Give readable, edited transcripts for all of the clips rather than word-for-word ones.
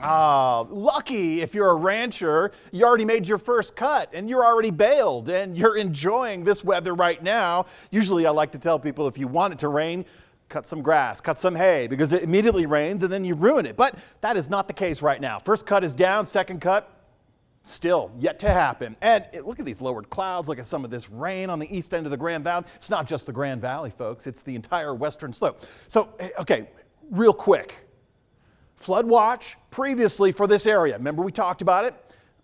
Lucky if you're a rancher, you already made your first cut and you're already baled and you're enjoying this weather right now. Usually I like to tell people if you want it to rain, cut some grass, cut some hay, because it immediately rains and then you ruin it. But that is not the case right now. First cut is down, second cut still yet to happen. And look at these lowered clouds, look at some of this rain on the east end of the Grand Valley. It's not just the Grand Valley, folks, it's the entire western slope. So, okay, real quick. Flood watch previously for this area. Remember we talked about it?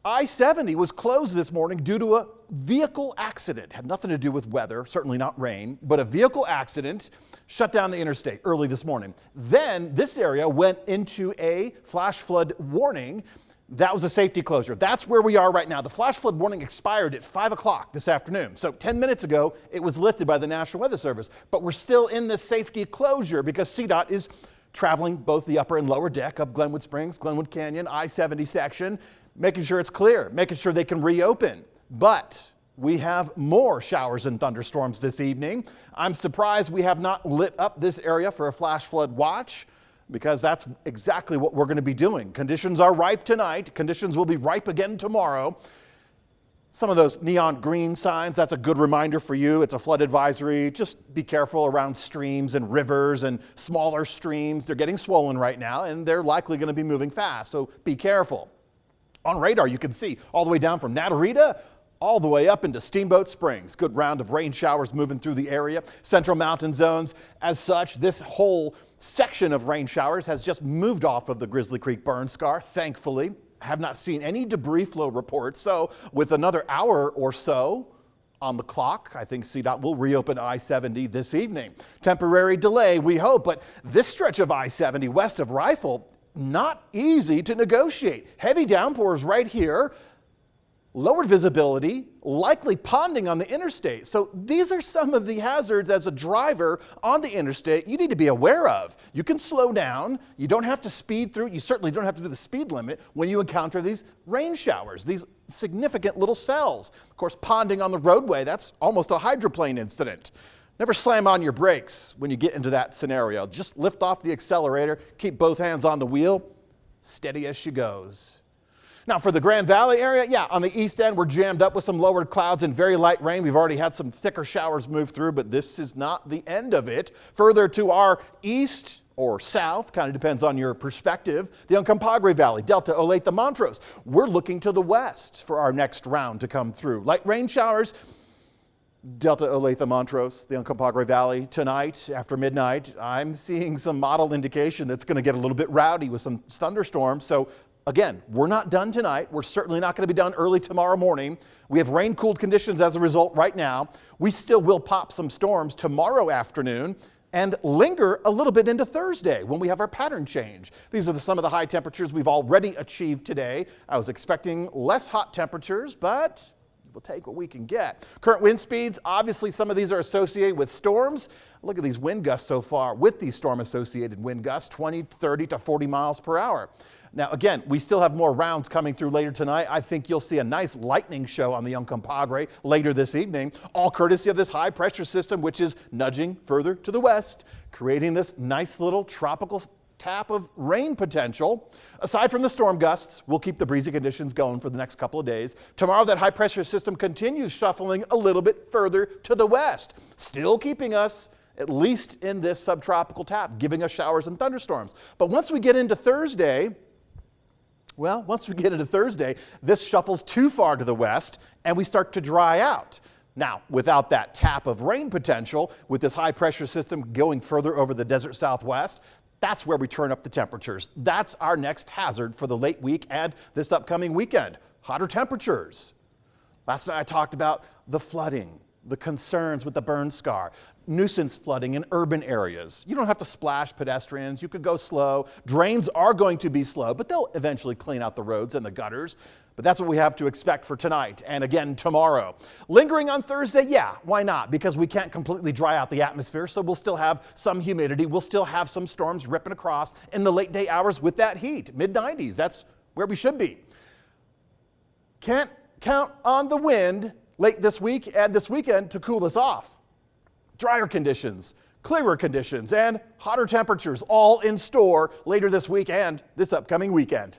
I-70 was closed this morning due to a vehicle accident. Had nothing to do with weather, certainly not rain, but a vehicle accident shut down the interstate early this morning. Then this area went into a flash flood warning. That was a safety closure. That's where we are right now. The flash flood warning expired at 5 o'clock this afternoon. So 10 minutes ago, it was lifted by the National Weather Service. But we're still in this safety closure because CDOT is traveling both the upper and lower deck of Glenwood Springs, Glenwood Canyon, I-70 section, making sure it's clear, making sure they can reopen. But we have more showers and thunderstorms this evening. I'm surprised we have not lit up this area for a flash flood watch, because that's exactly what we're going to be doing. Conditions are ripe tonight. Conditions will be ripe again tomorrow. Some of those neon green signs, that's a good reminder for you. It's a flood advisory. Just be careful around streams and rivers and smaller streams. They're getting swollen right now and they're likely going to be moving fast, so be careful. On radar, you can see all the way down from Natarita all the way up into Steamboat Springs. Good round of rain showers moving through the area. Central mountain zones. As such, this whole section of rain showers has just moved off of the Grizzly Creek burn scar, thankfully. Have not seen any debris flow reports. So with another hour or so on the clock, I think CDOT will reopen I-70 this evening. Temporary delay, we hope, but this stretch of I-70 west of Rifle, not easy to negotiate. Heavy downpours right here. Lowered visibility, likely ponding on the interstate. So these are some of the hazards as a driver on the interstate you need to be aware of. You can slow down. You don't have to speed through. You certainly don't have to do the speed limit when you encounter these rain showers, these significant little cells. Of course, ponding on the roadway, that's almost a hydroplane incident. Never slam on your brakes when you get into that scenario. Just lift off the accelerator, keep both hands on the wheel, steady as she goes. Now for the Grand Valley area, yeah, on the east end, we're jammed up with some lowered clouds and very light rain. We've already had some thicker showers move through, but this is not the end of it. Further to our east or south, kind of depends on your perspective, the Uncompahgre Valley, Delta, Olathe, Montrose. We're looking to the west for our next round to come through. Light rain showers, Delta, Olathe, Montrose, the Uncompahgre Valley tonight after midnight. I'm seeing some model indication that's going to get a little bit rowdy with some thunderstorms. So again, we're not done tonight. We're certainly not going to be done early tomorrow morning. We have rain-cooled conditions as a result right now. We still will pop some storms tomorrow afternoon and linger a little bit into Thursday when we have our pattern change. These are some of the high temperatures we've already achieved today. I was expecting less hot temperatures, but we'll take what we can get. Current wind speeds, obviously some of these are associated with storms. Look at these wind gusts so far with these storm-associated wind gusts, 20, 30 to 40 miles per hour. Now, again, we still have more rounds coming through later tonight. I think you'll see a nice lightning show on the Uncompahgre later this evening, all courtesy of this high pressure system, which is nudging further to the west, creating this nice little tropical tap of rain potential. Aside from the storm gusts, we'll keep the breezy conditions going for the next couple of days. Tomorrow, that high pressure system continues shuffling a little bit further to the west, still keeping us at least in this subtropical tap, giving us showers and thunderstorms. But once we get into Thursday, this shuffles too far to the west and we start to dry out. Now, without that tap of rain potential, with this high pressure system going further over the desert southwest, that's where we turn up the temperatures. That's our next hazard for the late week and this upcoming weekend. Hotter temperatures. Last night I talked about the flooding, the concerns with the burn scar, nuisance flooding in urban areas. You don't have to splash pedestrians. You could go slow. Drains are going to be slow, but they'll eventually clean out the roads and the gutters. But that's what we have to expect for tonight and again tomorrow. Lingering on Thursday, yeah, why not? Because we can't completely dry out the atmosphere, so we'll still have some humidity. We'll still have some storms ripping across in the late day hours with that heat. Mid-90s, that's where we should be. Can't count on the wind late this week and this weekend to cool us off. Drier conditions, clearer conditions, and hotter temperatures all in store later this week and this upcoming weekend.